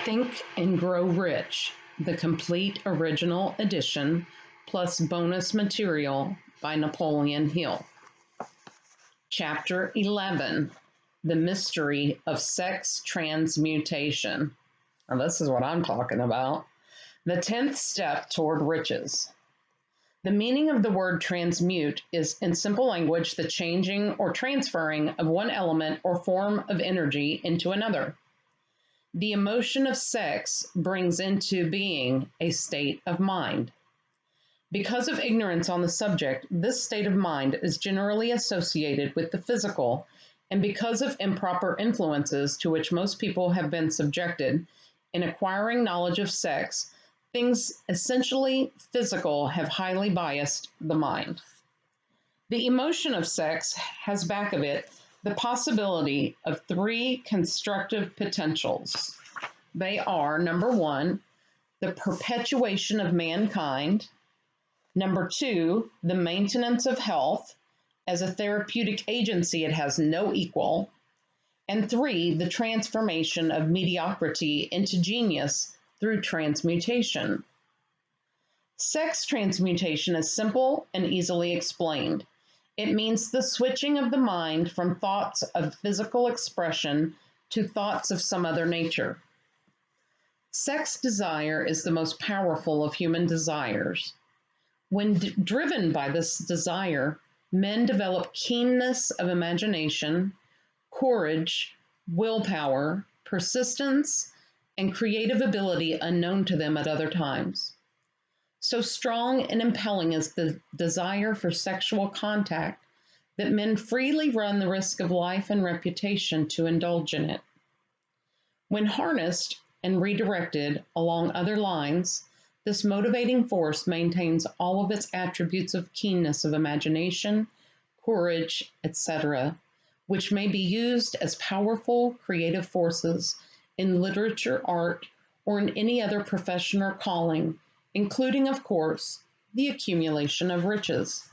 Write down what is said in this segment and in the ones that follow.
Think and Grow Rich, the complete original edition, plus bonus material by Napoleon Hill. Chapter 11, The Mystery of Sex Transmutation. Now, this is what I'm talking about. The 10th step toward riches. The meaning of the word transmute is, in simple language, the changing or transferring of one element or form of energy into another. The emotion of sex brings into being a state of mind. Because of ignorance on the subject, this state of mind is generally associated with the physical, and because of improper influences to which most people have been subjected in acquiring knowledge of sex, things essentially physical have highly biased the mind. The emotion of sex has back of it the possibility of three constructive potentials. They are, number one, the perpetuation of mankind. Number two, the maintenance of health. As a therapeutic agency, it has no equal. And three, the transformation of mediocrity into genius through transmutation. Sex transmutation is simple and easily explained. It means the switching of the mind from thoughts of physical expression to thoughts of some other nature. Sex desire is the most powerful of human desires. When driven by this desire, men develop keenness of imagination, courage, willpower, persistence, and creative ability unknown to them at other times. So strong and impelling is the desire for sexual contact that men freely run the risk of life and reputation to indulge in it. When harnessed and redirected along other lines, this motivating force maintains all of its attributes of keenness of imagination, courage, etc., which may be used as powerful creative forces in literature, art, or in any other profession or calling, including, of course, the accumulation of riches.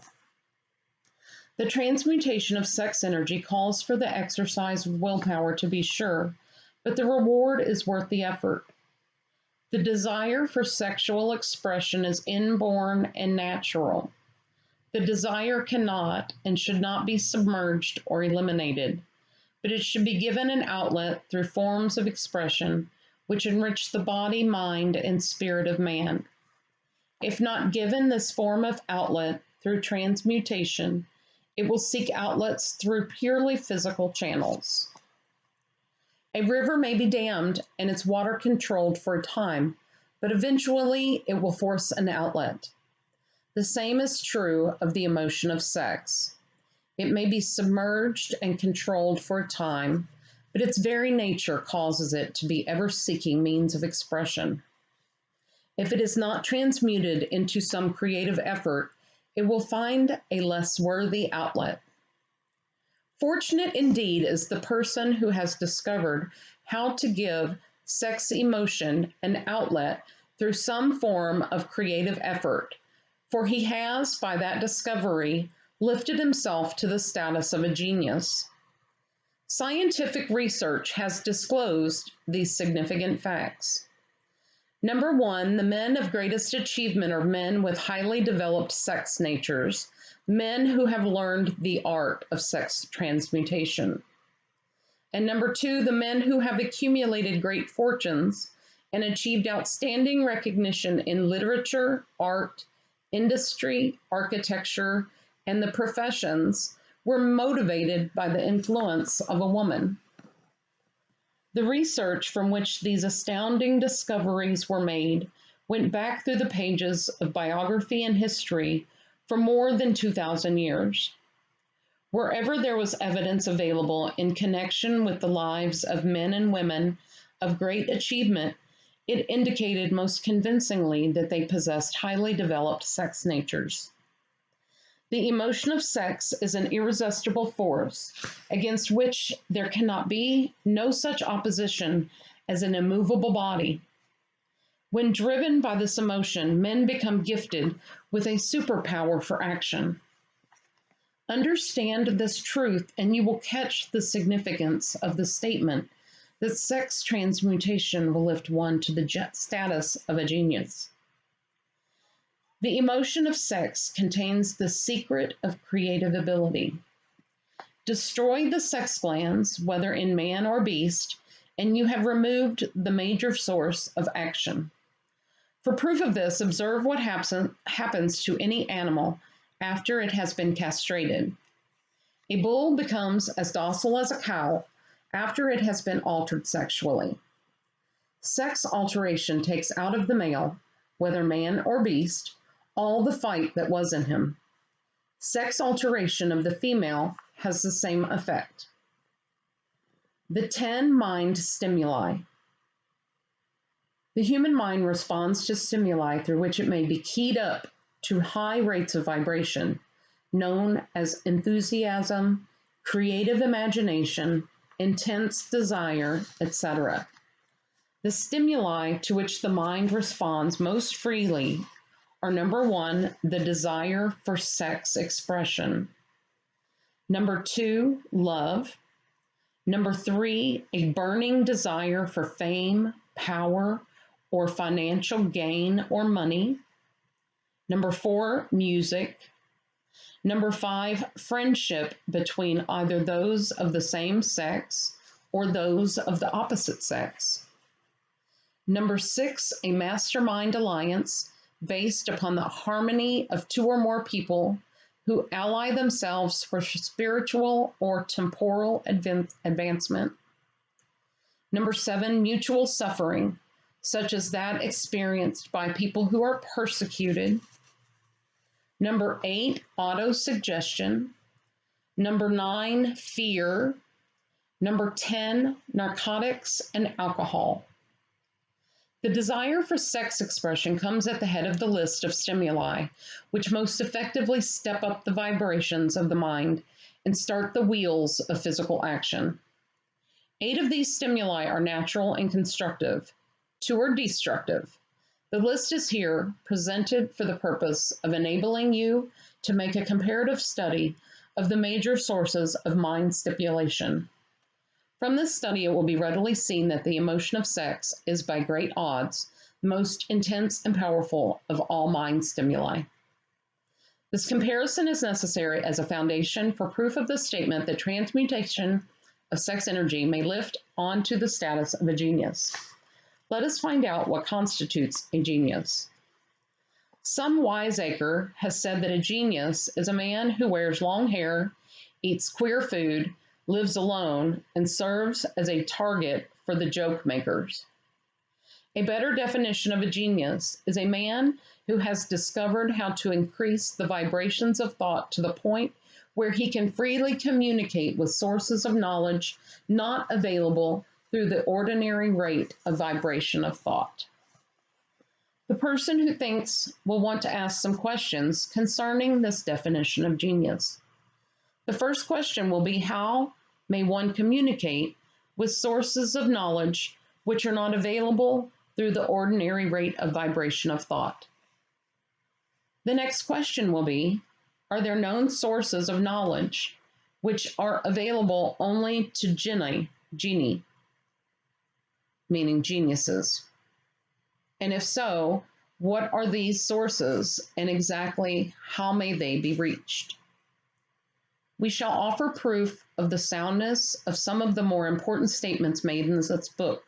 The transmutation of sex energy calls for the exercise of willpower, to be sure, but the reward is worth the effort. The desire for sexual expression is inborn and natural. The desire cannot and should not be submerged or eliminated, but it should be given an outlet through forms of expression which enrich the body, mind, and spirit of man. If not given this form of outlet through transmutation, it will seek outlets through purely physical channels. A river may be dammed and its water controlled for a time, but eventually it will force an outlet. The same is true of the emotion of sex. It may be submerged and controlled for a time, but its very nature causes it to be ever-seeking means of expression. If it is not transmuted into some creative effort, it will find a less worthy outlet. Fortunate indeed is the person who has discovered how to give sex emotion an outlet through some form of creative effort, for he has, by that discovery, lifted himself to the status of a genius. Scientific research has disclosed these significant facts. Number one, the men of greatest achievement are men with highly developed sex natures, men who have learned the art of sex transmutation. And number two, the men who have accumulated great fortunes and achieved outstanding recognition in literature, art, industry, architecture, and the professions were motivated by the influence of a woman. The research from which these astounding discoveries were made went back through the pages of biography and history for more than 2,000 years. Wherever there was evidence available in connection with the lives of men and women of great achievement, it indicated most convincingly that they possessed highly developed sex natures. The emotion of sex is an irresistible force against which there cannot be no such opposition as an immovable body. When driven by this emotion, men become gifted with a superpower for action. Understand this truth, and you will catch the significance of the statement that sex transmutation will lift one to the status of a genius. The emotion of sex contains the secret of creative ability. Destroy the sex glands, whether in man or beast, and you have removed the major source of action. For proof of this, observe what happens to any animal after it has been castrated. A bull becomes as docile as a cow after it has been altered sexually. Sex alteration takes out of the male, whether man or beast, all the fight that was in him. Sex alteration of the female has the same effect. The 10 mind stimuli. The human mind responds to stimuli through which it may be keyed up to high rates of vibration, known as enthusiasm, creative imagination, intense desire, etc. The stimuli to which the mind responds most freely are: number 1, the desire for sex expression; number 2, love; number 3, a burning desire for fame, power, or financial gain or money; number 4, music; number 5, friendship between either those of the same sex or those of the opposite sex; number 6, a mastermind alliance based upon the harmony of 2 or more people who ally themselves for spiritual or temporal advancement; number 7, mutual suffering, such as that experienced by people who are persecuted; number 8, autosuggestion; number 9, fear; number 10, narcotics and alcohol. The desire for sex expression comes at the head of the list of stimuli, which most effectively step up the vibrations of the mind and start the wheels of physical action. 8 of these stimuli are natural and constructive. 2 are destructive. The list is here presented for the purpose of enabling you to make a comparative study of the major sources of mind stipulation. From this study, it will be readily seen that the emotion of sex is by great odds the most intense and powerful of all mind stimuli. This comparison is necessary as a foundation for proof of the statement that transmutation of sex energy may lift on to the status of a genius. Let us find out what constitutes a genius. Some wiseacre has said that a genius is a man who wears long hair, eats queer food, lives alone, and serves as a target for the joke makers. A better definition of a genius is a man who has discovered how to increase the vibrations of thought to the point where he can freely communicate with sources of knowledge not available through the ordinary rate of vibration of thought. The person who thinks will want to ask some questions concerning this definition of genius. The first question will be, how may one communicate with sources of knowledge which are not available through the ordinary rate of vibration of thought? The next question will be, are there known sources of knowledge which are available only to genii, meaning geniuses? And if so, what are these sources and exactly how may they be reached? We shall offer proof of the soundness of some of the more important statements made in this book,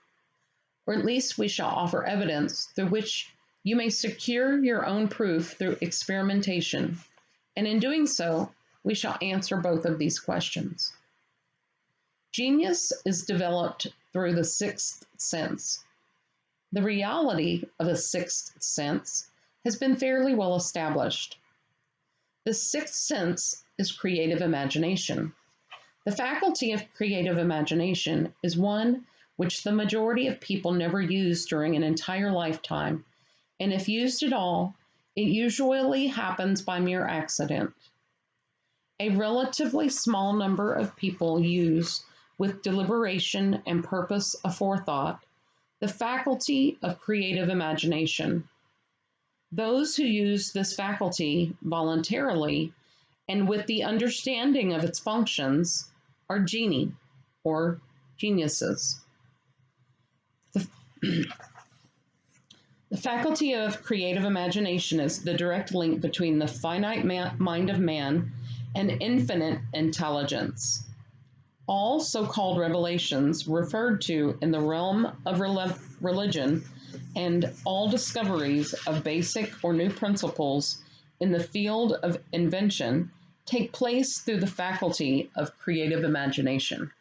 or at least we shall offer evidence through which you may secure your own proof through experimentation, and in doing so, we shall answer both of these questions. Genius is developed through the sixth sense. The reality of a sixth sense has been fairly well established. The sixth sense is creative imagination. The faculty of creative imagination is one which the majority of people never use during an entire lifetime, and if used at all, it usually happens by mere accident. A relatively small number of people use, with deliberation and purpose aforethought, the faculty of creative imagination. Those who use this faculty voluntarily and with the understanding of its functions are genii, or geniuses. The faculty of creative imagination is the direct link between the finite mind of man and infinite intelligence. All so-called revelations referred to in the realm of religion and all discoveries of basic or new principles in the field of invention take place through the faculty of creative imagination.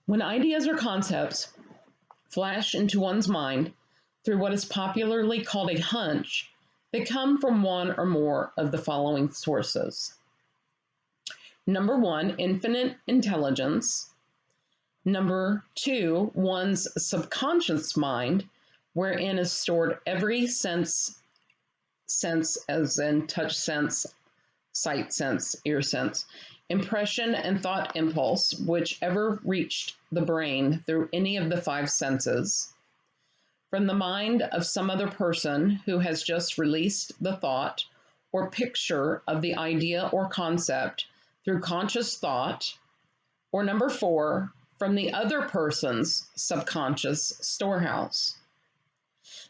When ideas or concepts flash into one's mind through what is popularly called a hunch, they come from one or more of the following sources. Number one, infinite intelligence. Number two, one's subconscious mind, wherein is stored every sense as in touch sense, sight sense, ear sense, impression and thought impulse, whichever reached the brain through any of the five senses, from the mind of some other person who has just released the thought or picture of the idea or concept through conscious thought, or number four, from the other person's subconscious storehouse.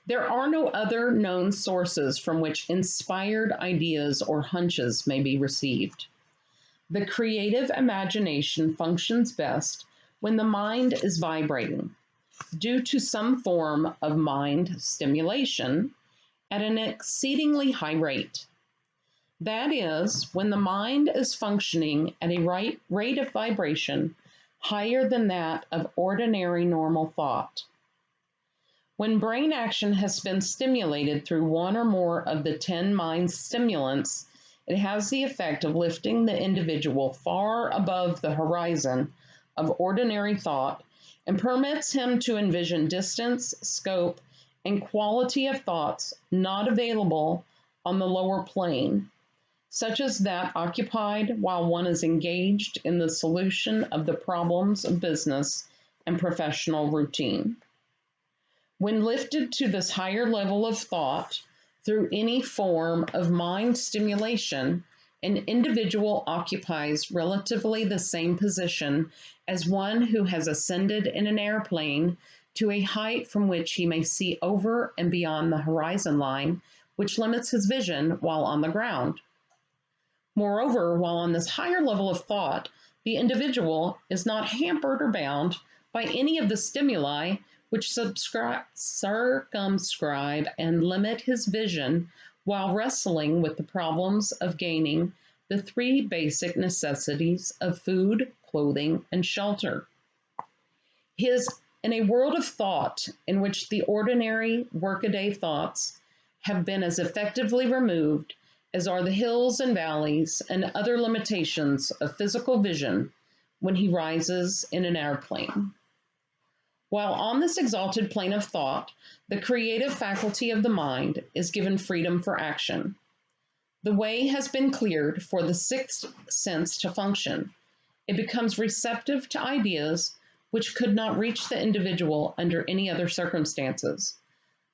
There are no other known sources from which inspired ideas or hunches may be received. The creative imagination functions best when the mind is vibrating, due to some form of mind stimulation at an exceedingly high rate. That is, when the mind is functioning at a rate of vibration higher than that of ordinary normal thought. When brain action has been stimulated through one or more of the 10 mind stimulants, it has the effect of lifting the individual far above the horizon of ordinary thought and permits him to envision distance, scope, and quality of thoughts not available on the lower plane, such as that occupied while one is engaged in the solution of the problems of business and professional routine. When lifted to this higher level of thought through any form of mind stimulation, an individual occupies relatively the same position as one who has ascended in an airplane to a height from which he may see over and beyond the horizon line, which limits his vision while on the ground. Moreover, while on this higher level of thought, the individual is not hampered or bound by any of the stimuli which circumscribe and limit his vision while wrestling with the problems of gaining the three basic necessities of food, clothing, and shelter. He is in a world of thought in which the ordinary workaday thoughts have been as effectively removed as are the hills and valleys and other limitations of physical vision when he rises in an airplane. While on this exalted plane of thought, the creative faculty of the mind is given freedom for action. The way has been cleared for the sixth sense to function. It becomes receptive to ideas which could not reach the individual under any other circumstances.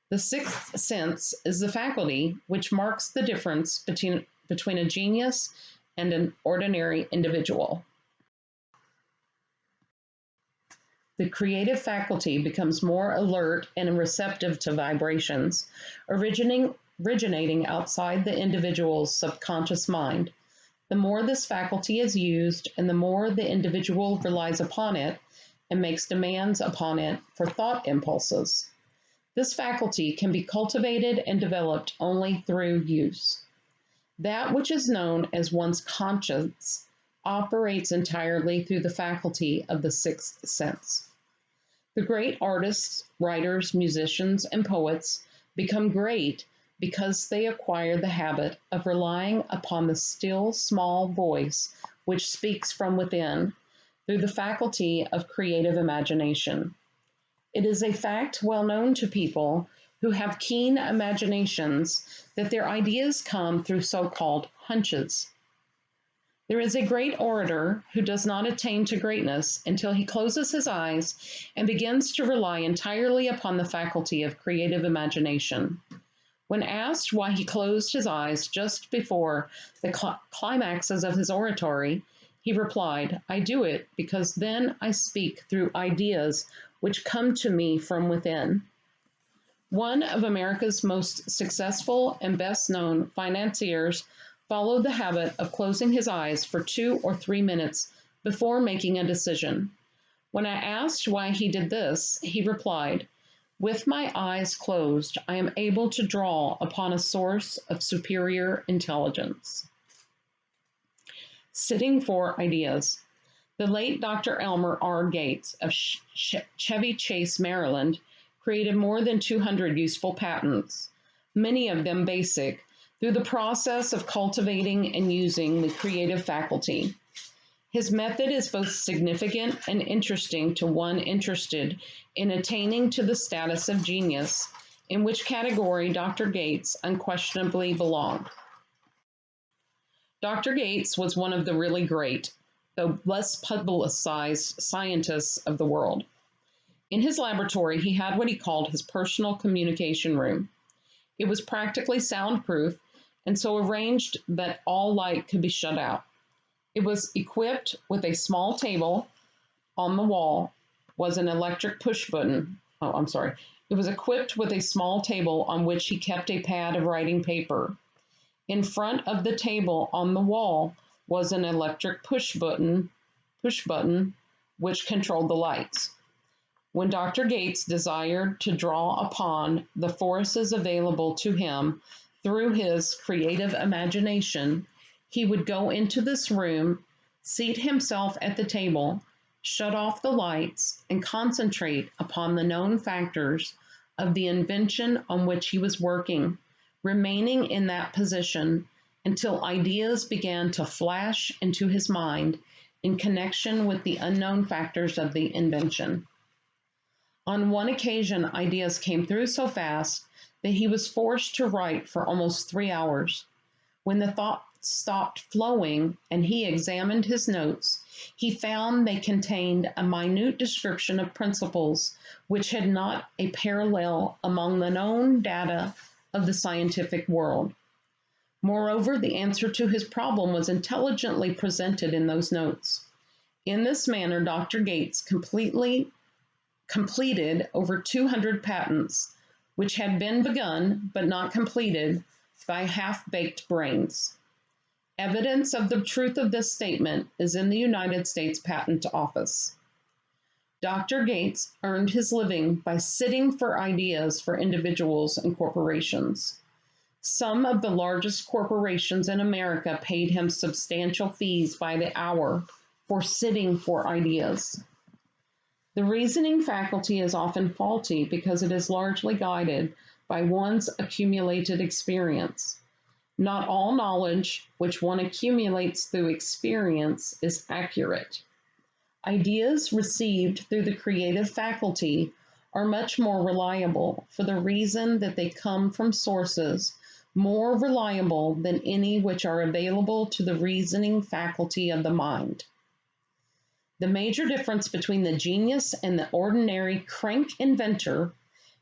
The sixth sense is the faculty which marks the difference between a genius and an ordinary individual. The creative faculty becomes more alert and receptive to vibrations originating outside the individual's subconscious mind. The more this faculty is used and the more the individual relies upon it and makes demands upon it for thought impulses. This faculty can be cultivated and developed only through use. That which is known as one's conscience operates entirely through the faculty of the sixth sense. The great artists, writers, musicians, and poets become great because they acquire the habit of relying upon the still small voice which speaks from within through the faculty of creative imagination. It is a fact well known to people who have keen imaginations that their ideas come through so-called hunches. There is a great orator who does not attain to greatness until he closes his eyes and begins to rely entirely upon the faculty of creative imagination. When asked why he closed his eyes just before the climaxes of his oratory, He replied, I do it because then I speak through ideas which come to me from within. One of America's most successful and best known financiers followed the habit of closing his eyes for 2 or 3 minutes before making a decision. When I asked why he did this, he replied, with my eyes closed, I am able to draw upon a source of superior intelligence. Sitting for ideas. The late Dr. Elmer R. Gates of Chevy Chase, Maryland, created more than 200 useful patents, many of them basic, through the process of cultivating and using the creative faculty. His method is both significant and interesting to one interested in attaining to the status of genius, in which category Dr. Gates unquestionably belonged. Dr. Gates was one of the really great, though less publicized, scientists of the world. In his laboratory, he had what he called his personal communication room. It was practically soundproof and so arranged that all light could be shut out. It was equipped with a small table. On the wall was an electric push button. It was equipped with a small table on which he kept a pad of writing paper. In front of the table on the wall was an electric push button which controlled the lights. When Dr. Gates desired to draw upon the forces available to him through his creative imagination, he would go into this room, seat himself at the table, shut off the lights, and concentrate upon the known factors of the invention on which he was working, remaining in that position until ideas began to flash into his mind in connection with the unknown factors of the invention. On one occasion, ideas came through so fast that he was forced to write for almost 3 hours. When the thoughts stopped flowing and he examined his notes, he found they contained a minute description of principles which had not a parallel among the known data of the scientific world. Moreover, the answer to his problem was intelligently presented in those notes. In this manner, Dr. Gates completed over 200 patents, which had been begun but not completed by half-baked brains. Evidence of the truth of this statement is in the United States Patent Office. Dr. Gates earned his living by sitting for ideas for individuals and corporations. Some of the largest corporations in America paid him substantial fees by the hour for sitting for ideas. The reasoning faculty is often faulty because it is largely guided by one's accumulated experience. Not all knowledge which one accumulates through experience is accurate. Ideas received through the creative faculty are much more reliable for the reason that they come from sources more reliable than any which are available to the reasoning faculty of the mind. The major difference between the genius and the ordinary crank inventor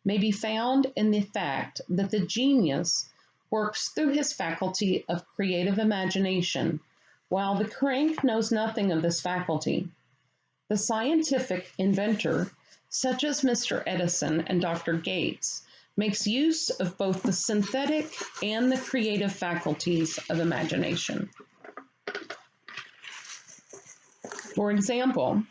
may be found in the fact that the genius works through his faculty of creative imagination, while the crank knows nothing of this faculty. The scientific inventor, such as Mr. Edison and Dr. Gates, makes use of both the synthetic and the creative faculties of imagination. For example,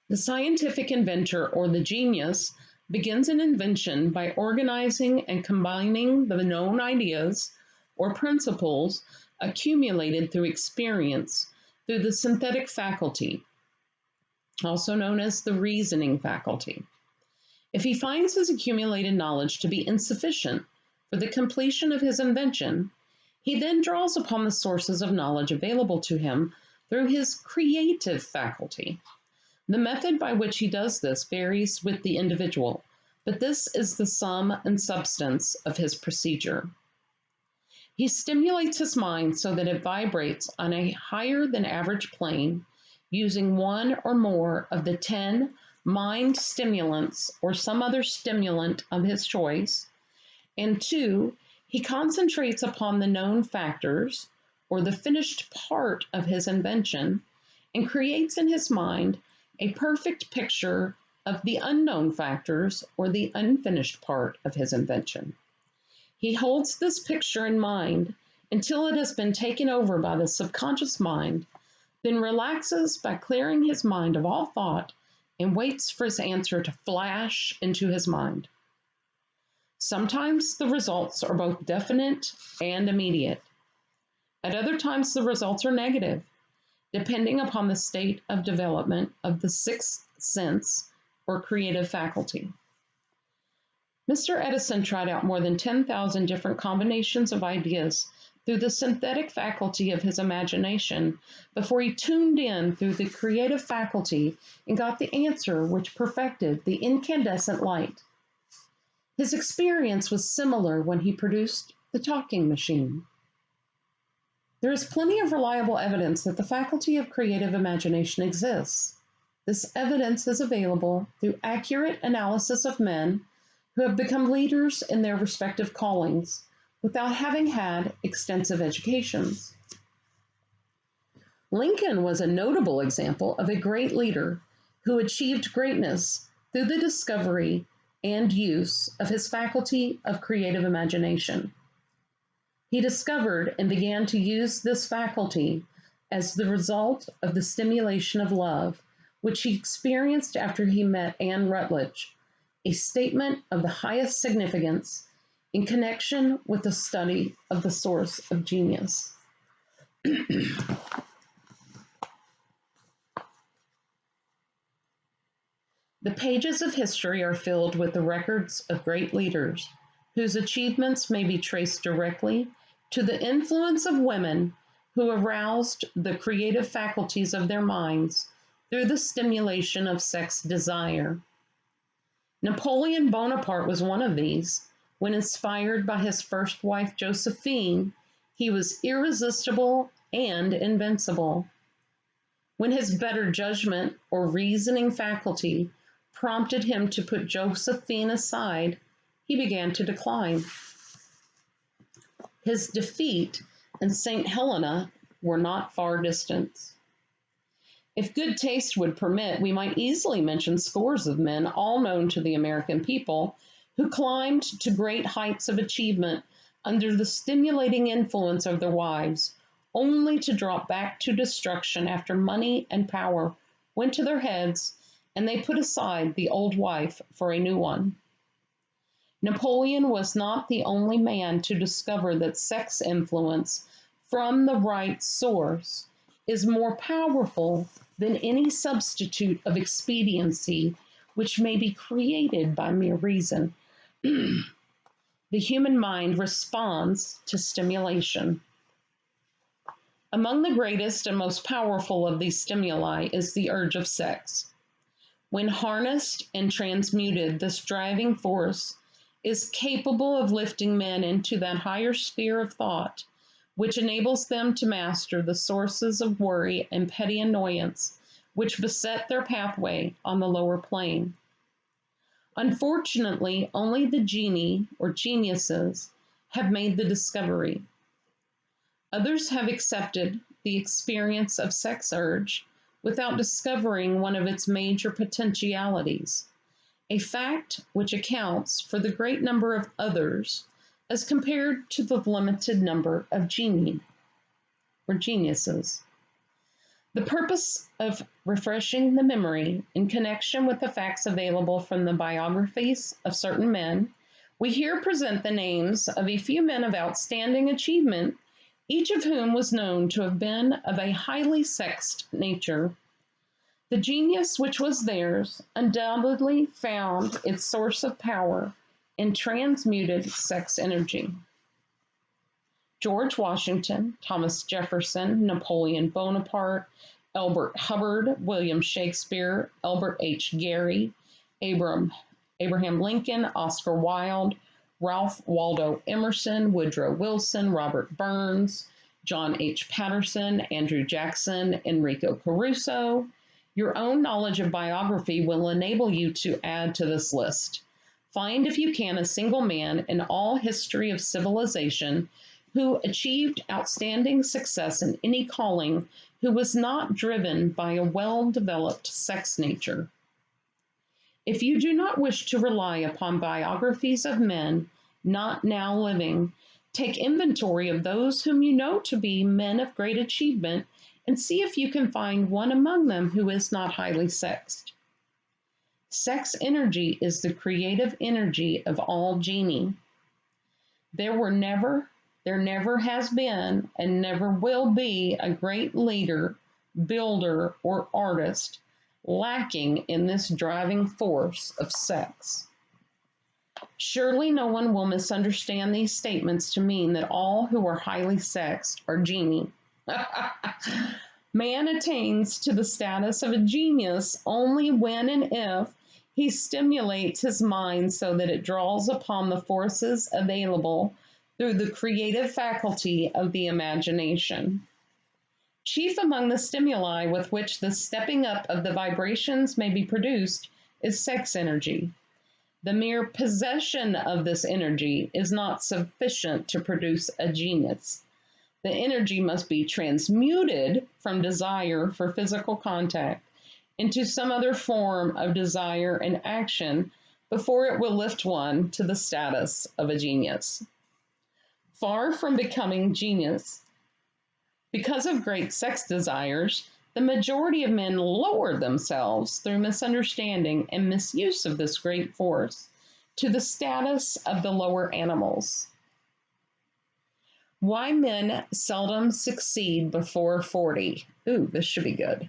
the scientific inventor or the genius begins an invention by organizing and combining the known ideas or principles accumulated through experience through the synthetic faculty, also known as the reasoning faculty. If he finds his accumulated knowledge to be insufficient for the completion of his invention, he then draws upon the sources of knowledge available to him through his creative faculty. The method by which he does this varies with the individual, but this is the sum and substance of his procedure. He stimulates his mind so that it vibrates on a higher than average plane using one or more of the 10 mind stimulants or some other stimulant of his choice, and 2, he concentrates upon the known factors or the finished part of his invention, and creates in his mind a perfect picture of the unknown factors or the unfinished part of his invention. He holds this picture in mind until it has been taken over by the subconscious mind, then relaxes by clearing his mind of all thought and waits for his answer to flash into his mind. Sometimes the results are both definite and immediate. At other times, the results are negative, depending upon the state of development of the sixth sense or creative faculty. Mr. Edison tried out more than 10,000 different combinations of ideas through the synthetic faculty of his imagination before he tuned in through the creative faculty and got the answer which perfected the incandescent light. His experience was similar when he produced the talking machine. There is plenty of reliable evidence that the faculty of creative imagination exists. This evidence is available through accurate analysis of men who have become leaders in their respective callings without having had extensive educations. Lincoln was a notable example of a great leader who achieved greatness through the discovery and use of his faculty of creative imagination. He discovered and began to use this faculty as the result of the stimulation of love, which he experienced after he met Anne Rutledge, a statement of the highest significance in connection with the study of the source of genius. The pages of history are filled with the records of great leaders whose achievements may be traced directly to the influence of women who aroused the creative faculties of their minds through the stimulation of sex desire. Napoleon Bonaparte was one of these. When inspired by his first wife Josephine, he was irresistible and invincible. When his better judgment or reasoning faculty prompted him to put Josephine aside, he began to decline. His defeat and St. Helena were not far distant. If good taste would permit, we might easily mention scores of men, all known to the American people, who climbed to great heights of achievement under the stimulating influence of their wives, only to drop back to destruction after money and power went to their heads and they put aside the old wife for a new one. Napoleon was not the only man to discover that sex influence from the right source is more powerful than any substitute of expediency which may be created by mere reason. The human mind responds to stimulation. Among the greatest and most powerful of these stimuli is the urge of sex. When harnessed and transmuted, this driving force is capable of lifting men into that higher sphere of thought, which enables them to master the sources of worry and petty annoyance which beset their pathway on the lower plane. Unfortunately, only the genii or geniuses have made the discovery. Others have accepted the experience of sex urge without discovering one of its major potentialities, a fact which accounts for the great number of others as compared to the limited number of genii or geniuses. The purpose of refreshing the memory in connection with the facts available from the biographies of certain men, we here present the names of a few men of outstanding achievement, each of whom was known to have been of a highly sexed nature. The genius which was theirs undoubtedly found its source of power in transmuted sex energy. George Washington, Thomas Jefferson, Napoleon Bonaparte, Elbert Hubbard, William Shakespeare, Albert H. Gary, Abraham Lincoln, Oscar Wilde, Ralph Waldo Emerson, Woodrow Wilson, Robert Burns, John H. Patterson, Andrew Jackson, Enrico Caruso. Your own knowledge of biography will enable you to add to this list. Find, if you can, a single man in all history of civilization who achieved outstanding success in any calling, who was not driven by a well-developed sex nature. If you do not wish to rely upon biographies of men not now living, take inventory of those whom you know to be men of great achievement and see if you can find one among them who is not highly sexed. Sex energy is the creative energy of all genii. There never has been, and never will be a great leader, builder, or artist lacking in this driving force of sex. Surely no one will misunderstand these statements to mean that all who are highly sexed are genii. Man attains to the status of a genius only when and if he stimulates his mind so that it draws upon the forces available through the creative faculty of the imagination. Chief among the stimuli with which the stepping up of the vibrations may be produced is sex energy. The mere possession of this energy is not sufficient to produce a genius. The energy must be transmuted from desire for physical contact into some other form of desire and action before it will lift one to the status of a genius. Far from becoming genius, because of great sex desires, the majority of men lower themselves through misunderstanding and misuse of this great force to the status of the lower animals. Why men seldom succeed before 40. Ooh, this should be good.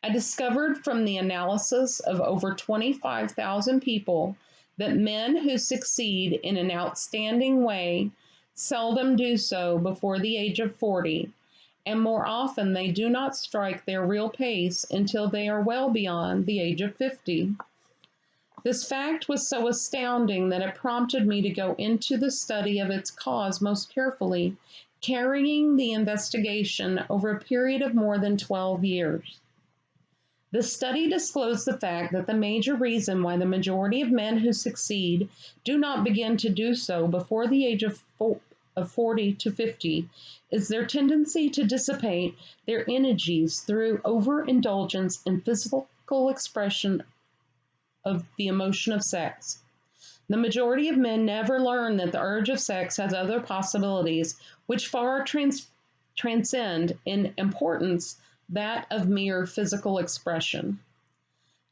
I discovered from the analysis of over 25,000 people that men who succeed in an outstanding way seldom do so before the age of 40, and more often they do not strike their real pace until they are well beyond the age of 50. This fact was so astounding that it prompted me to go into the study of its cause most carefully, carrying the investigation over a period of more than 12 years. The study disclosed the fact that the major reason why the majority of men who succeed do not begin to do so before the age of 40 to 50 is their tendency to dissipate their energies through overindulgence in physical expression of the emotion of sex. The majority of men never learn that the urge of sex has other possibilities which far transcend in importance that of mere physical expression.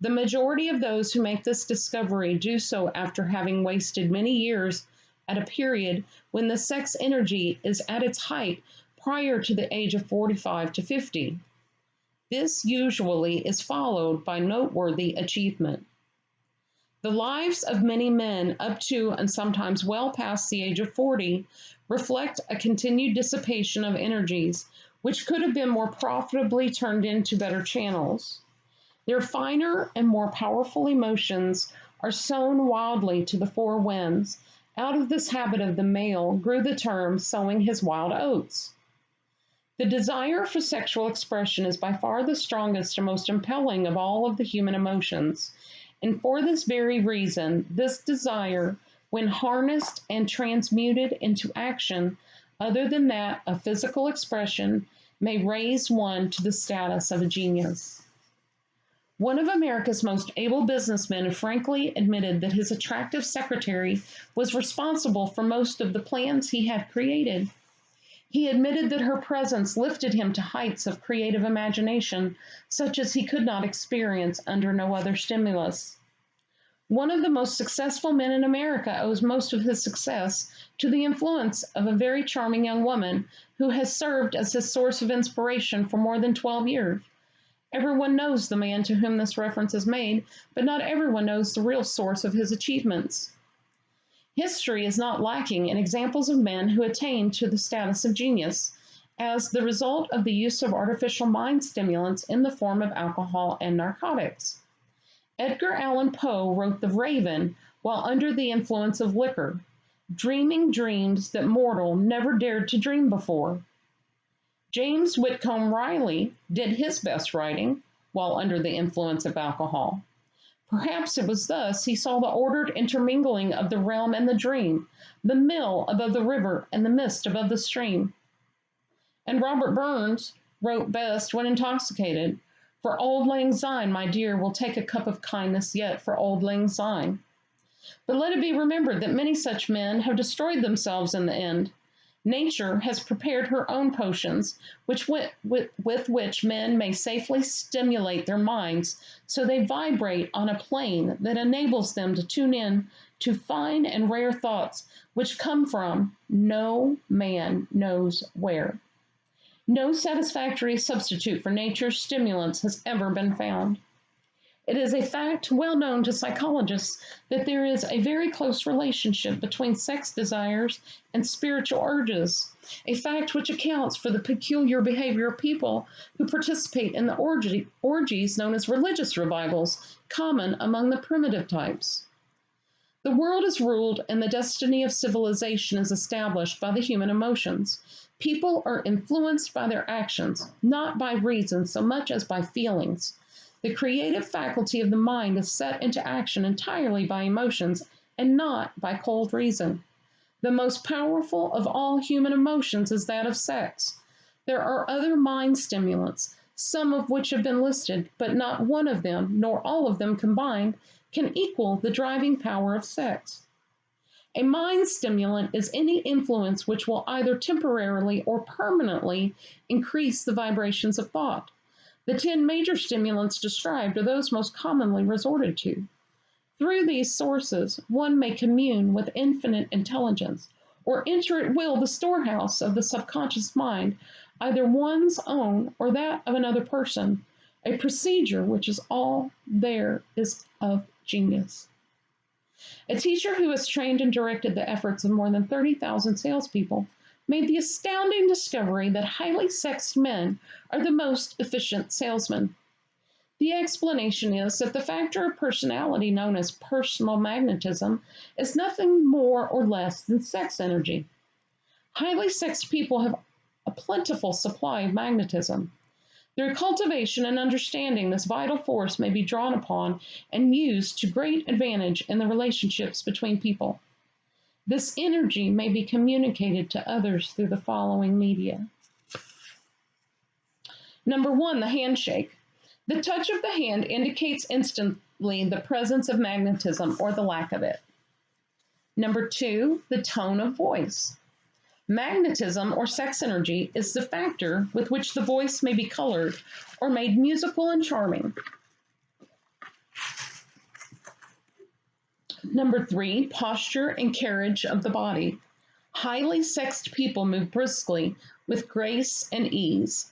The majority of those who make this discovery do so after having wasted many years at a period when the sex energy is at its height prior to the age of 45 to 50. This usually is followed by noteworthy achievement. The lives of many men up to and sometimes well past the age of 40 reflect a continued dissipation of energies which could have been more profitably turned into better channels. Their finer and more powerful emotions are sown wildly to the four winds. Out of this habit of the male grew the term sowing his wild oats. The desire for sexual expression is by far the strongest and most impelling of all of the human emotions. And for this very reason, this desire, when harnessed and transmuted into action other than that of physical expression, may raise one to the status of a genius. One of America's most able businessmen frankly admitted that his attractive secretary was responsible for most of the plans he had created. He admitted that her presence lifted him to heights of creative imagination, such as he could not experience under no other stimulus. One of the most successful men in America owes most of his success to the influence of a very charming young woman who has served as his source of inspiration for more than 12 years. Everyone knows the man to whom this reference is made, but not everyone knows the real source of his achievements. History is not lacking in examples of men who attained to the status of genius as the result of the use of artificial mind stimulants in the form of alcohol and narcotics. Edgar Allan Poe wrote The Raven while under the influence of liquor, dreaming dreams that mortal never dared to dream before. James Whitcomb Riley did his best writing while under the influence of alcohol. Perhaps it was thus he saw the ordered intermingling of the realm and the dream, the mill above the river and the mist above the stream. And Robert Burns wrote best when intoxicated, "For auld lang syne, my dear, will take a cup of kindness yet for auld lang syne." But let it be remembered that many such men have destroyed themselves in the end. Nature has prepared her own potions, with which men may safely stimulate their minds so they vibrate on a plane that enables them to tune in to fine and rare thoughts which come from no man knows where. No satisfactory substitute for nature's stimulants has ever been found. It is a fact well known to psychologists that there is a very close relationship between sex desires and spiritual urges, a fact which accounts for the peculiar behavior of people who participate in the orgies known as religious revivals, common among the primitive types. The world is ruled and the destiny of civilization is established by the human emotions. People are influenced by their actions, not by reason so much as by feelings. The creative faculty of the mind is set into action entirely by emotions and not by cold reason. The most powerful of all human emotions is that of sex. There are other mind stimulants, some of which have been listed, but not one of them, nor all of them combined, can equal the driving power of sex. A mind stimulant is any influence which will either temporarily or permanently increase the vibrations of thought. The 10 major stimulants described are those most commonly resorted to. Through these sources, one may commune with infinite intelligence, or enter at will the storehouse of the subconscious mind, either one's own or that of another person, a procedure which is all there is of genius. A teacher who has trained and directed the efforts of more than 30,000 salespeople made the astounding discovery that highly sexed men are the most efficient salesmen. The explanation is that the factor of personality known as personal magnetism is nothing more or less than sex energy. Highly sexed people have a plentiful supply of magnetism. Through cultivation and understanding, this vital force may be drawn upon and used to great advantage in the relationships between people. This energy may be communicated to others through the following media. Number 1, the handshake. The touch of the hand indicates instantly the presence of magnetism or the lack of it. Number 2, the tone of voice. Magnetism or sex energy is the factor with which the voice may be colored or made musical and charming. Number 3, posture and carriage of the body. Highly sexed people move briskly with grace and ease.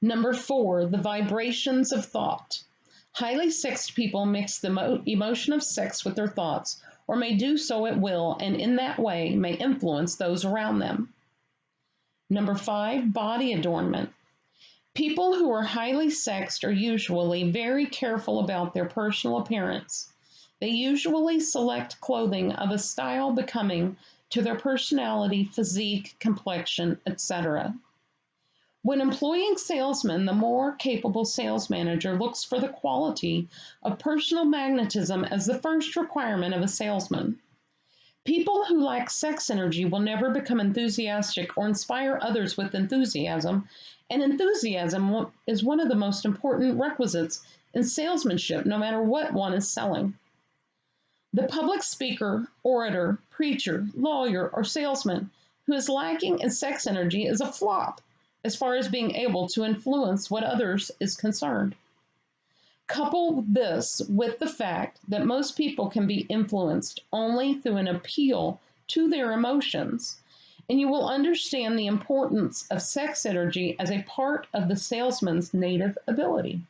Number 4, the vibrations of thought. Highly sexed people mix the emotion of sex with their thoughts, or may do so at will, and in that way may influence those around them. Number 5, body adornment. People who are highly sexed are usually very careful about their personal appearance. They usually select clothing of a style becoming to their personality, physique, complexion, etc. When employing salesmen, the more capable sales manager looks for the quality of personal magnetism as the first requirement of a salesman. People who lack sex energy will never become enthusiastic or inspire others with enthusiasm, and enthusiasm is one of the most important requisites in salesmanship, no matter what one is selling. The public speaker, orator, preacher, lawyer, or salesman who is lacking in sex energy is a flop as far as being able to influence what others is concerned. Couple this with the fact that most people can be influenced only through an appeal to their emotions, and you will understand the importance of sex energy as a part of the salesman's native ability.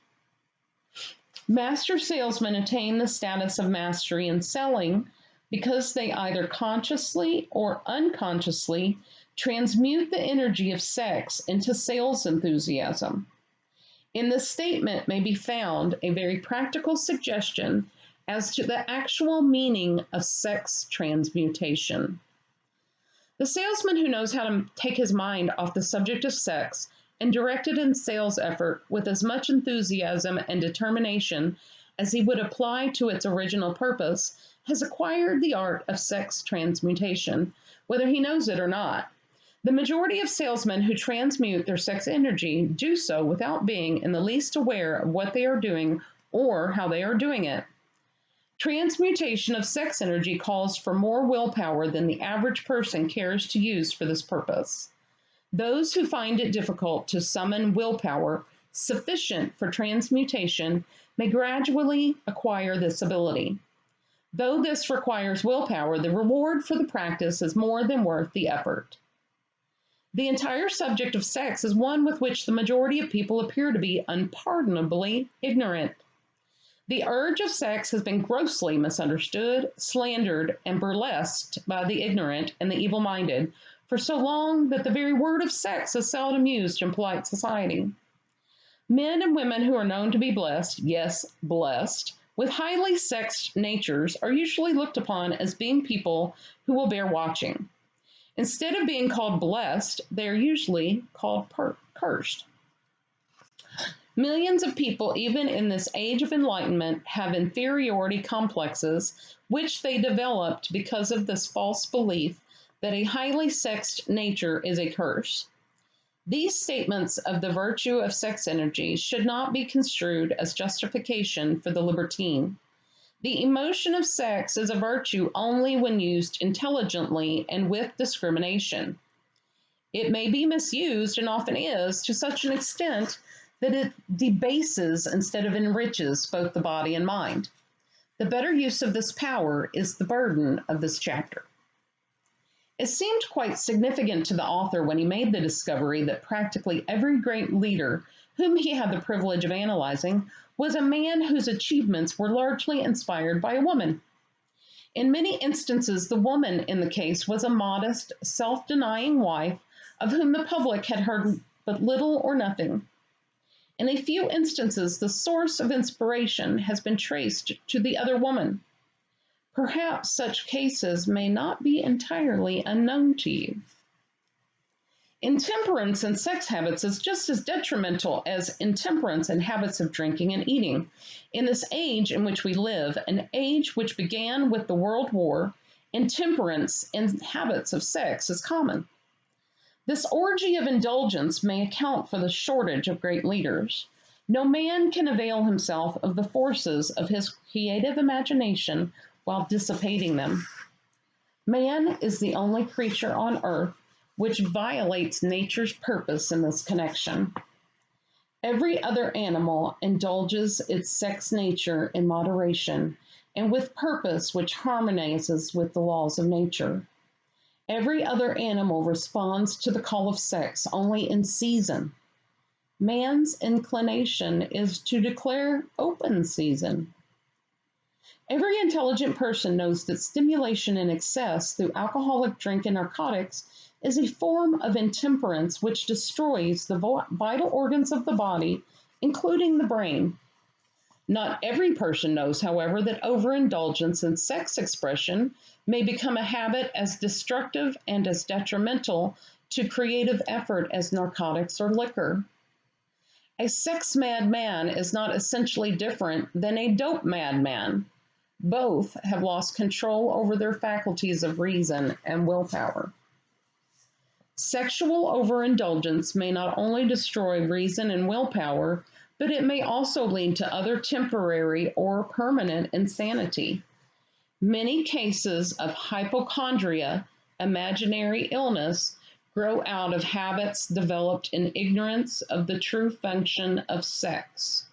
Master salesmen attain the status of mastery in selling because they either consciously or unconsciously transmute the energy of sex into sales enthusiasm. In this statement may be found a very practical suggestion as to the actual meaning of sex transmutation. The salesman who knows how to take his mind off the subject of sex and direct it in sales effort with as much enthusiasm and determination as he would apply to its original purpose, has acquired the art of sex transmutation, whether he knows it or not. The majority of salesmen who transmute their sex energy do so without being in the least aware of what they are doing or how they are doing it. Transmutation of sex energy calls for more willpower than the average person cares to use for this purpose. Those who find it difficult to summon willpower sufficient for transmutation may gradually acquire this ability. Though this requires willpower, the reward for the practice is more than worth the effort. The entire subject of sex is one with which the majority of people appear to be unpardonably ignorant. The urge of sex has been grossly misunderstood, slandered, and burlesqued by the ignorant and the evil-minded for so long that the very word of sex is seldom used in polite society. Men and women who are known to be blessed, yes, blessed, with highly sexed natures are usually looked upon as being people who will bear watching. Instead of being called blessed, they are usually called cursed. Millions of people, even in this age of enlightenment, have inferiority complexes, which they developed because of this false belief that a highly sexed nature is a curse. These statements of the virtue of sex energy should not be construed as justification for the libertine. The emotion of sex is a virtue only when used intelligently and with discrimination. It may be misused, and often is, to such an extent that it debases instead of enriches both the body and mind. The better use of this power is the burden of this chapter. It seemed quite significant to the author when he made the discovery that practically every great leader whom he had the privilege of analyzing was a man whose achievements were largely inspired by a woman. In many instances, the woman in the case was a modest, self-denying wife of whom the public had heard but little or nothing. In a few instances, the source of inspiration has been traced to the other woman. Perhaps such cases may not be entirely unknown to you. Intemperance in sex habits is just as detrimental as intemperance in habits of drinking and eating. In this age in which we live, an age which began with the World War, intemperance in habits of sex is common. This orgy of indulgence may account for the shortage of great leaders. No man can avail himself of the forces of his creative imagination while dissipating them. Man is the only creature on earth which violates nature's purpose in this connection. Every other animal indulges its sex nature in moderation and with purpose which harmonizes with the laws of nature. Every other animal responds to the call of sex only in season. Man's inclination is to declare open season. Every intelligent person knows that stimulation in excess through alcoholic drink and narcotics is a form of intemperance which destroys the vital organs of the body, including the brain. Not every person knows, however, that overindulgence in sex expression may become a habit as destructive and as detrimental to creative effort as narcotics or liquor. A sex-mad man is not essentially different than a dope-mad man. Both have lost control over their faculties of reason and willpower. Sexual overindulgence may not only destroy reason and willpower, but it may also lead to other temporary or permanent insanity. Many cases of hypochondria, imaginary illness, grow out of habits developed in ignorance of the true function of sex.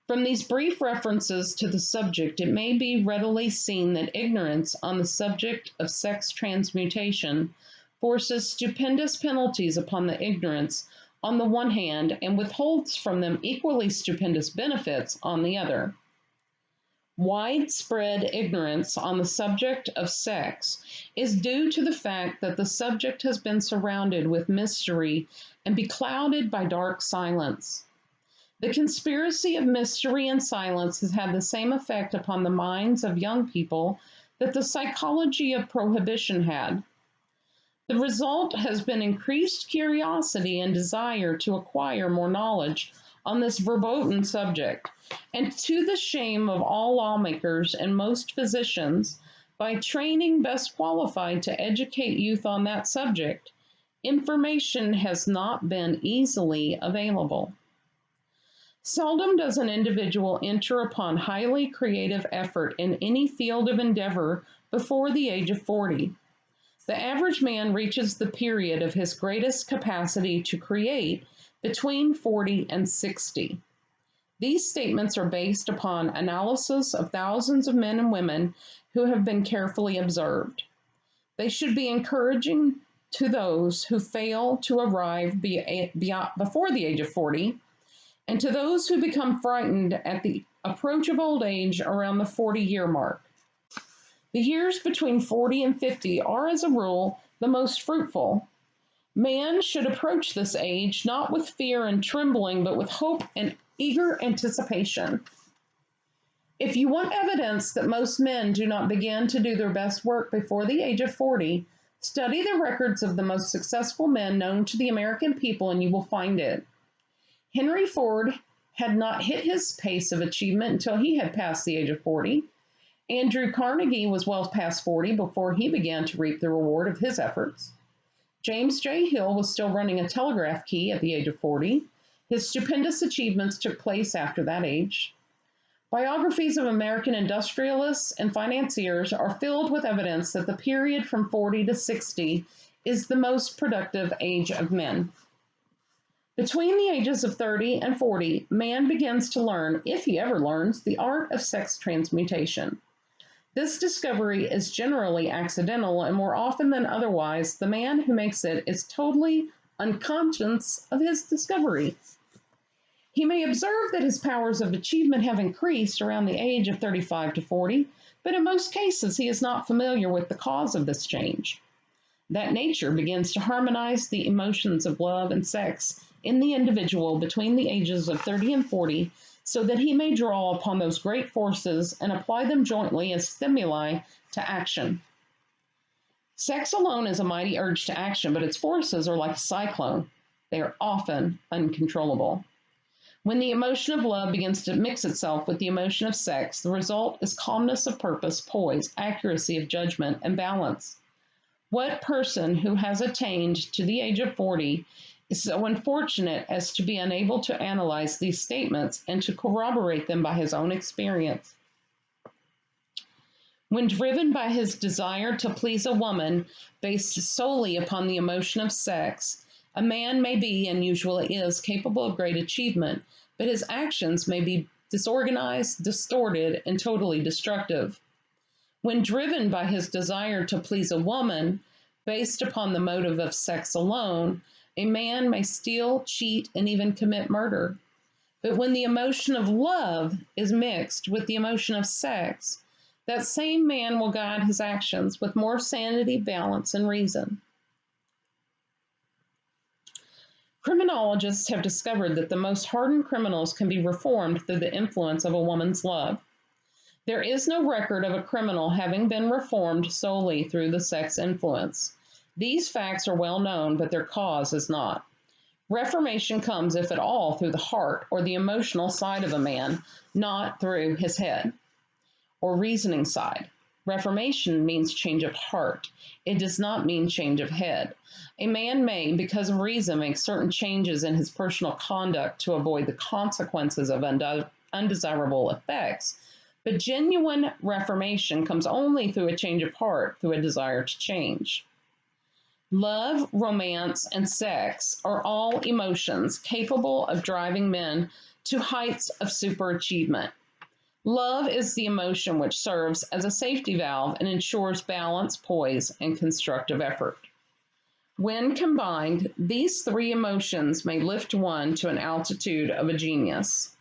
From these brief references to the subject, it may be readily seen that ignorance on the subject of sex transmutation forces stupendous penalties upon the ignorance on the one hand and withholds from them equally stupendous benefits on the other. Widespread ignorance on the subject of sex is due to the fact that the subject has been surrounded with mystery and beclouded by dark silence. The conspiracy of mystery and silence has had the same effect upon the minds of young people that the psychology of prohibition had. The result has been increased curiosity and desire to acquire more knowledge on this verboten subject, and to the shame of all lawmakers and most physicians, by training best qualified to educate youth on that subject, information has not been easily available. Seldom does an individual enter upon highly creative effort in any field of endeavor before the age of 40. The average man reaches the period of his greatest capacity to create between 40 and 60. These statements are based upon analysis of thousands of men and women who have been carefully observed. They should be encouraging to those who fail to arrive before the age of 40, and to those who become frightened at the approach of old age around the 40-year mark. The years between 40 and 50 are, as a rule, the most fruitful. Man should approach this age not with fear and trembling, but with hope and eager anticipation. If you want evidence that most men do not begin to do their best work before the age of 40, study the records of the most successful men known to the American people and you will find it. Henry Ford had not hit his pace of achievement until he had passed the age of 40. Andrew Carnegie was well past 40 before he began to reap the reward of his efforts. James J. Hill was still running a telegraph key at the age of 40. His stupendous achievements took place after that age. Biographies of American industrialists and financiers are filled with evidence that the period from 40 to 60 is the most productive age of men. Between the ages of 30 and 40, man begins to learn, if he ever learns, the art of sex transmutation. This discovery is generally accidental, and more often than otherwise, the man who makes it is totally unconscious of his discovery. He may observe that his powers of achievement have increased around the age of 35 to 40, but in most cases he is not familiar with the cause of this change. That nature begins to harmonize the emotions of love and sex in the individual between the ages of 30 and 40, so that he may draw upon those great forces and apply them jointly as stimuli to action. Sex alone is a mighty urge to action, but its forces are like a cyclone. They are often uncontrollable. When the emotion of love begins to mix itself with the emotion of sex, the result is calmness of purpose, poise, accuracy of judgment, and balance. What person who has attained to the age of 40 is so unfortunate as to be unable to analyze these statements and to corroborate them by his own experience? When driven by his desire to please a woman based solely upon the emotion of sex, a man may be, and usually is, capable of great achievement, but his actions may be disorganized, distorted, and totally destructive. When driven by his desire to please a woman based upon the motive of sex alone, a man may steal, cheat, and even commit murder. But when the emotion of love is mixed with the emotion of sex, that same man will guide his actions with more sanity, balance, and reason. Criminologists have discovered that the most hardened criminals can be reformed through the influence of a woman's love. There is no record of a criminal having been reformed solely through the sex influence. These facts are well known, but their cause is not. Reformation comes, if at all, through the heart or the emotional side of a man, not through his head or reasoning side. Reformation means change of heart. It does not mean change of head. A man may, because of reason, make certain changes in his personal conduct to avoid the consequences of undesirable effects, but genuine reformation comes only through a change of heart, through a desire to change. Love, romance, and sex are all emotions capable of driving men to heights of superachievement. Love is the emotion which serves as a safety valve and ensures balance, poise, and constructive effort. When combined, these three emotions may lift one to an altitude of a genius.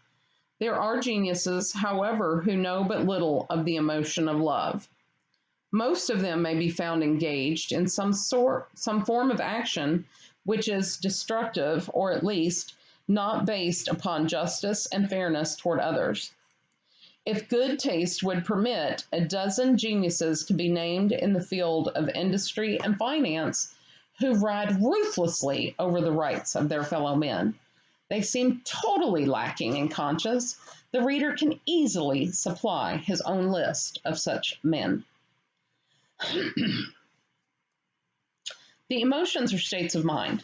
There are geniuses, however, who know but little of the emotion of love. Most of them may be found engaged in some form of action which is destructive, or at least not based upon justice and fairness toward others. If good taste would permit, a dozen geniuses could be named in the field of industry and finance who ride ruthlessly over the rights of their fellow men. they seem totally lacking in conscience, the reader can easily supply his own list of such men. The emotions are states of mind.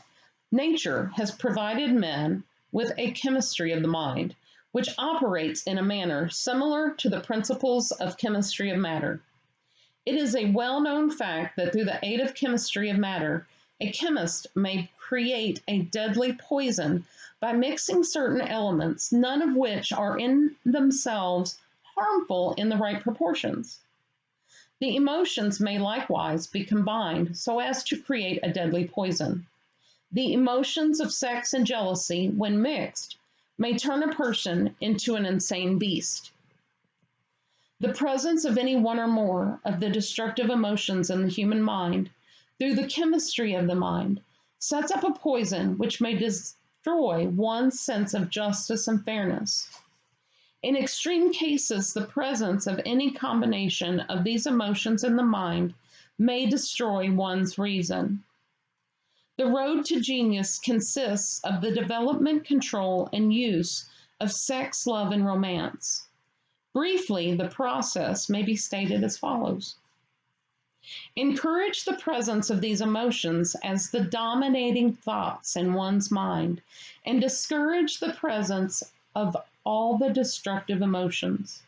Nature has provided men with a chemistry of the mind, which operates in a manner similar to the principles of chemistry of matter. It is a well-known fact that through the aid of chemistry of matter, a chemist may create a deadly poison by mixing certain elements, none of which are in themselves harmful in the right proportions. The emotions may likewise be combined so as to create a deadly poison. The emotions of sex and jealousy, when mixed, may turn a person into an insane beast. The presence of any one or more of the destructive emotions in the human mind, through the chemistry of the mind, sets up a poison which may destroy one's sense of justice and fairness. In extreme cases, the presence of any combination of these emotions in the mind may destroy one's reason. The road to genius consists of the development, control, and use of sex, love, and romance. Briefly, the process may be stated as follows. Encourage the presence of these emotions as the dominating thoughts in one's mind, and discourage the presence of all the destructive emotions.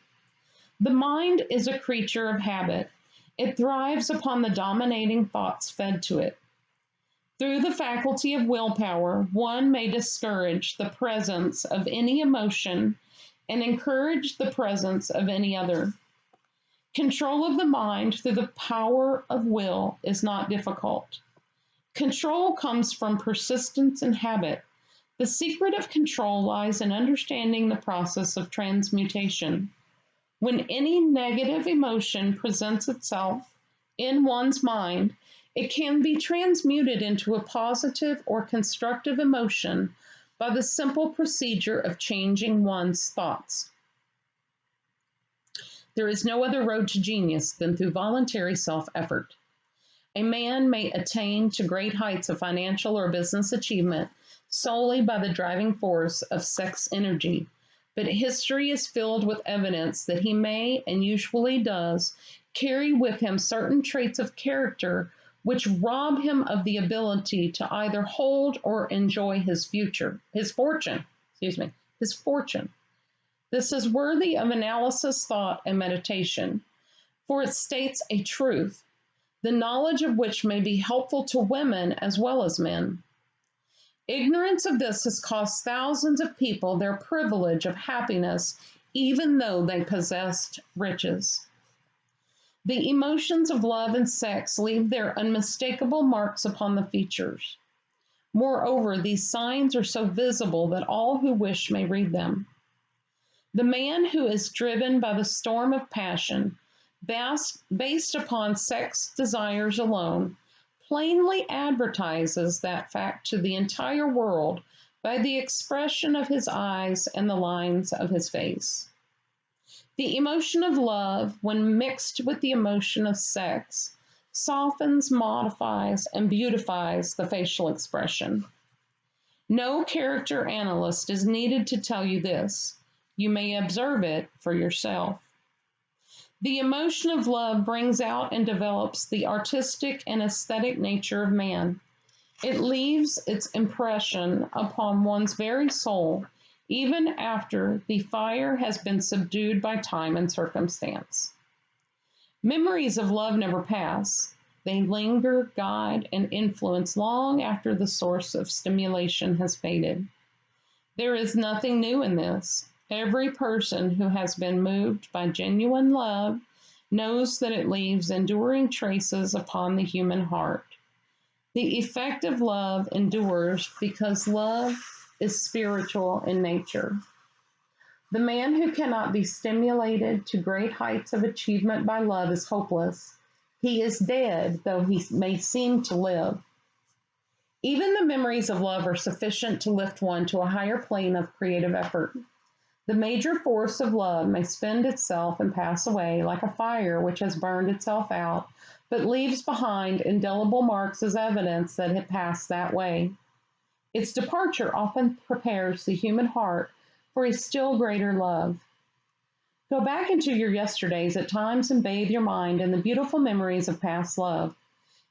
The mind is a creature of habit. It thrives upon the dominating thoughts fed to it. Through the faculty of willpower, one may discourage the presence of any emotion and encourage the presence of any other. Control of the mind through the power of will is not difficult. Control comes from persistence and habit. The secret of control lies in understanding the process of transmutation. When any negative emotion presents itself in one's mind, it can be transmuted into a positive or constructive emotion by the simple procedure of changing one's thoughts. There is no other road to genius than through voluntary self-effort. A man may attain to great heights of financial or business achievement solely by the driving force of sex energy, but history is filled with evidence that he may, and usually does, carry with him certain traits of character which rob him of the ability to either hold or enjoy his fortune. This is worthy of analysis, thought, and meditation, for it states a truth, the knowledge of which may be helpful to women as well as men. Ignorance of this has cost thousands of people their privilege of happiness, even though they possessed riches. The emotions of love and sex leave their unmistakable marks upon the features. Moreover, these signs are so visible that all who wish may read them. The man who is driven by the storm of passion, based upon sex desires alone, plainly advertises that fact to the entire world by the expression of his eyes and the lines of his face. The emotion of love, when mixed with the emotion of sex, softens, modifies, and beautifies the facial expression. No character analyst is needed to tell you this. You may observe it for yourself. The emotion of love brings out and develops the artistic and aesthetic nature of man. It leaves its impression upon one's very soul, even after the fire has been subdued by time and circumstance. Memories of love never pass. They linger, guide, and influence long after the source of stimulation has faded. There is nothing new in this. Every person who has been moved by genuine love knows that it leaves enduring traces upon the human heart. The effect of love endures because love is spiritual in nature. The man who cannot be stimulated to great heights of achievement by love is hopeless. He is dead, though he may seem to live. Even the memories of love are sufficient to lift one to a higher plane of creative effort. The major force of love may spend itself and pass away like a fire which has burned itself out, but leaves behind indelible marks as evidence that it passed that way. Its departure often prepares the human heart for a still greater love. Go back into your yesterdays at times and bathe your mind in the beautiful memories of past love.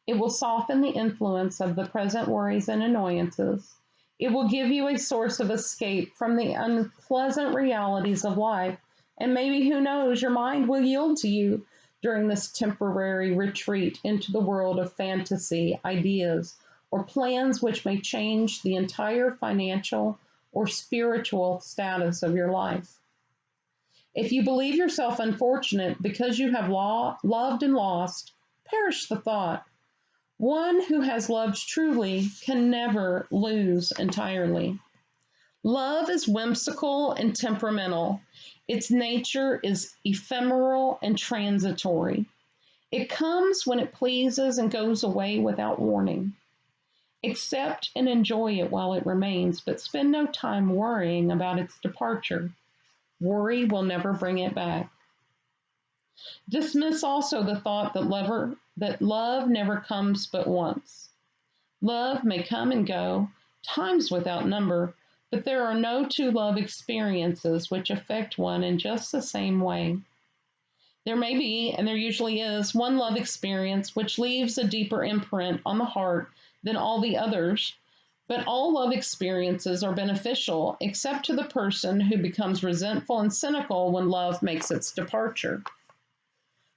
It will soften the influence of the present worries and annoyances. It will give you a source of escape from the unpleasant realities of life, and maybe, who knows, your mind will yield to you during this temporary retreat into the world of fantasy, ideas, or plans which may change the entire financial or spiritual status of your life. If you believe yourself unfortunate because you have loved and lost, perish the thought. One who has loved truly can never lose entirely. Love is whimsical and temperamental. Its nature is ephemeral and transitory. It comes when it pleases and goes away without warning. Accept and enjoy it while it remains, but spend no time worrying about its departure. Worry will never bring it back. Dismiss also the thought that love never comes but once. Love may come and go, times without number, but there are no two love experiences which affect one in just the same way. There may be, and there usually is, one love experience which leaves a deeper imprint on the heart than all the others, but all love experiences are beneficial except to the person who becomes resentful and cynical when love makes its departure.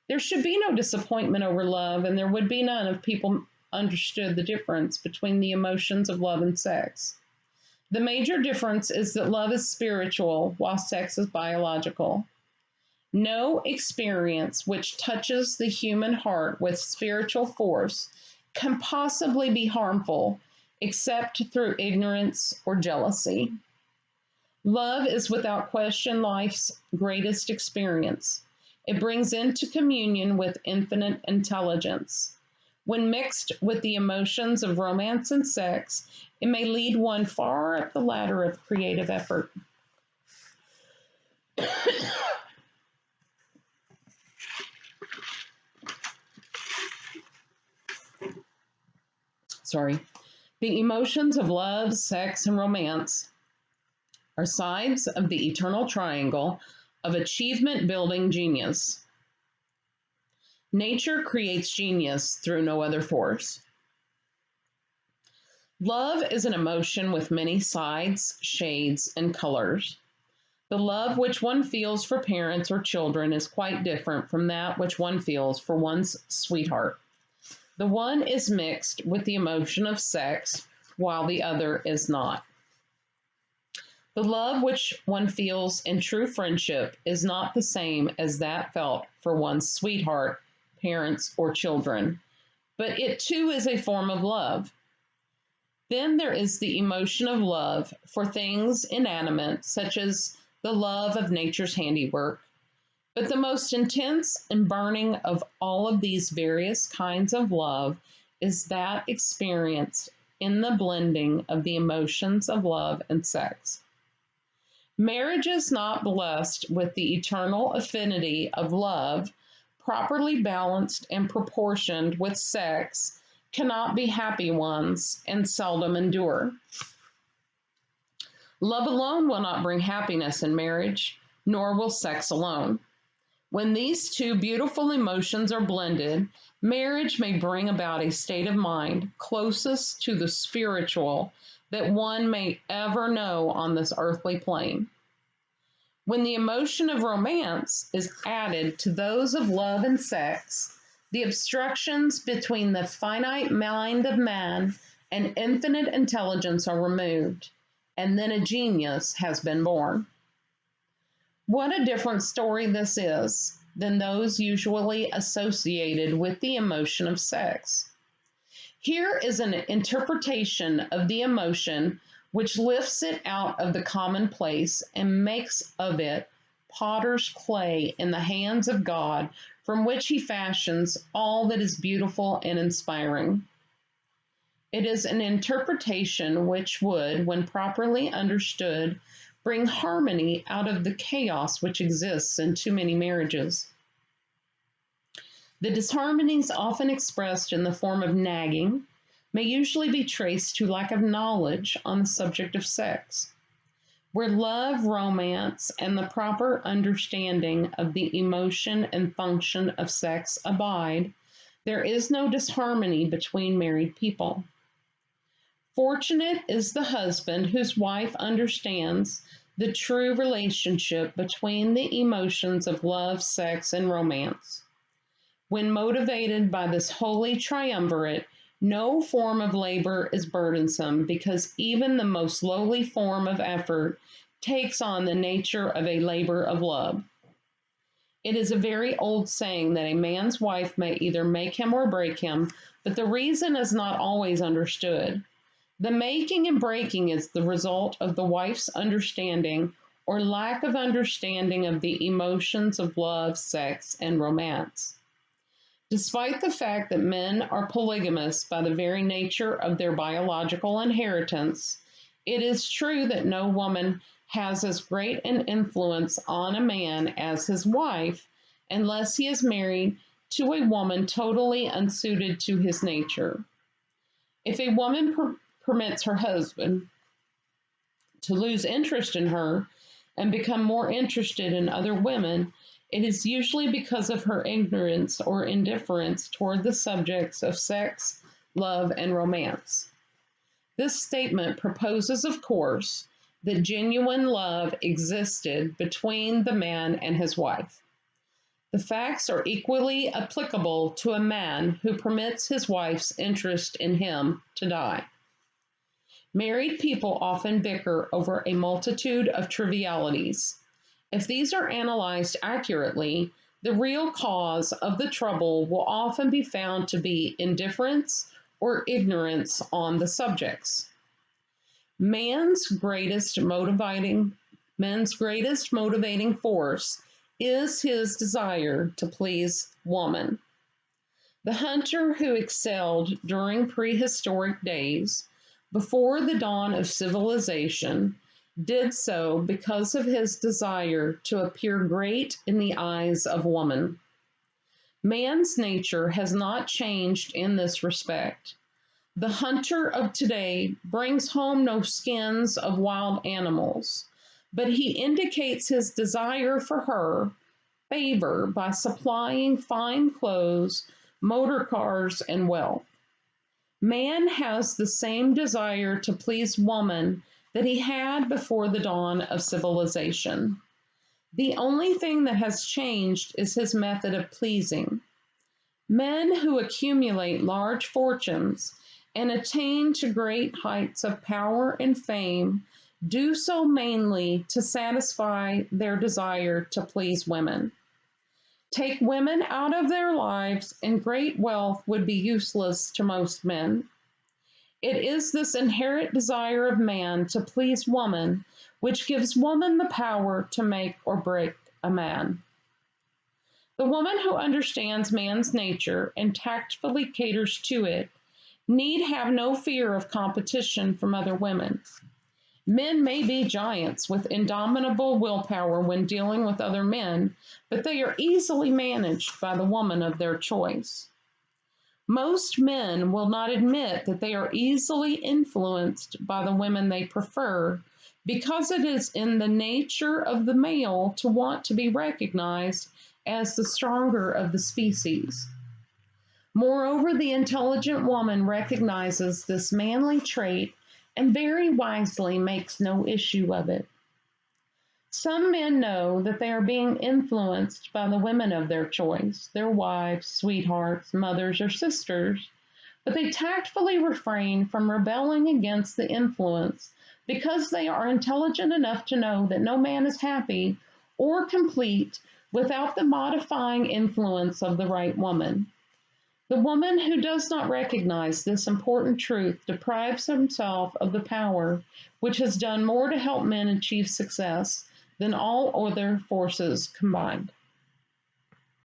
There should be no disappointment over love, and there would be none if people understood the difference between the emotions of love and sex. The major difference is that love is spiritual, while sex is biological. No experience which touches the human heart with spiritual force can possibly be harmful except through ignorance or jealousy. Love is without question life's greatest experience. It brings into communion with infinite intelligence. When mixed with the emotions of romance and sex, it may lead one far up the ladder of creative effort. The emotions of love, sex, and romance are sides of the eternal triangle of achievement-building genius. Nature creates genius through no other force. Love is an emotion with many sides, shades, and colors. The love which one feels for parents or children is quite different from that which one feels for one's sweetheart. The one is mixed with the emotion of sex, while the other is not. The love which one feels in true friendship is not the same as that felt for one's sweetheart, parents, or children, but it too is a form of love. Then there is the emotion of love for things inanimate, such as the love of nature's handiwork. But the most intense and burning of all of these various kinds of love is that experienced in the blending of the emotions of love and sex. Marriage is not blessed with the eternal affinity of love, properly balanced and proportioned with sex, cannot be happy ones and seldom endure. Love alone will not bring happiness in marriage, nor will sex alone. When these two beautiful emotions are blended, marriage may bring about a state of mind closest to the spiritual that one may ever know on this earthly plane. When the emotion of romance is added to those of love and sex, the obstructions between the finite mind of man and infinite intelligence are removed, and then a genius has been born. What a different story this is than those usually associated with the emotion of sex. Here is an interpretation of the emotion which lifts it out of the commonplace and makes of it potter's clay in the hands of God, from which he fashions all that is beautiful and inspiring. It is an interpretation which would, when properly understood, bring harmony out of the chaos which exists in too many marriages. The disharmonies often expressed in the form of nagging, may usually be traced to lack of knowledge on the subject of sex. Where love, romance, and the proper understanding of the emotion and function of sex abide, there is no disharmony between married people. Fortunate is the husband whose wife understands the true relationship between the emotions of love, sex, and romance. When motivated by this holy triumvirate, no form of labor is burdensome because even the most lowly form of effort takes on the nature of a labor of love. It is a very old saying that a man's wife may either make him or break him, but the reason is not always understood. The making and breaking is the result of the wife's understanding or lack of understanding of the emotions of love, sex, and romance. Despite the fact that men are polygamous by the very nature of their biological inheritance, it is true that no woman has as great an influence on a man as his wife unless he is married to a woman totally unsuited to his nature. If a woman permits her husband to lose interest in her and become more interested in other women, it is usually because of her ignorance or indifference toward the subjects of sex, love, and romance. This statement proposes, of course, that genuine love existed between the man and his wife. The facts are equally applicable to a man who permits his wife's interest in him to die. Married people often bicker over a multitude of trivialities. If these are analyzed accurately, the real cause of the trouble will often be found to be indifference or ignorance on the subjects. Men's greatest motivating force is his desire to please woman. The hunter who excelled during prehistoric days, before the dawn of civilization, did so because of his desire to appear great in the eyes of woman. Man's nature has not changed in this respect. The hunter of today brings home no skins of wild animals, but he indicates his desire for her favor by supplying fine clothes, motor cars, and wealth. Man has the same desire to please woman that he had before the dawn of civilization. The only thing that has changed is his method of pleasing. Men who accumulate large fortunes and attain to great heights of power and fame do so mainly to satisfy their desire to please women. Take women out of their lives, and great wealth would be useless to most men. It is this inherent desire of man to please woman which gives woman the power to make or break a man. The woman who understands man's nature and tactfully caters to it need have no fear of competition from other women. Men may be giants with indomitable willpower when dealing with other men, but they are easily managed by the woman of their choice. Most men will not admit that they are easily influenced by the women they prefer because it is in the nature of the male to want to be recognized as the stronger of the species. Moreover, the intelligent woman recognizes this manly trait and very wisely makes no issue of it. Some men know that they are being influenced by the women of their choice, their wives, sweethearts, mothers, or sisters, but they tactfully refrain from rebelling against the influence because they are intelligent enough to know that no man is happy or complete without the modifying influence of the right woman. The woman who does not recognize this important truth deprives himself of the power which has done more to help men achieve success than all other forces combined.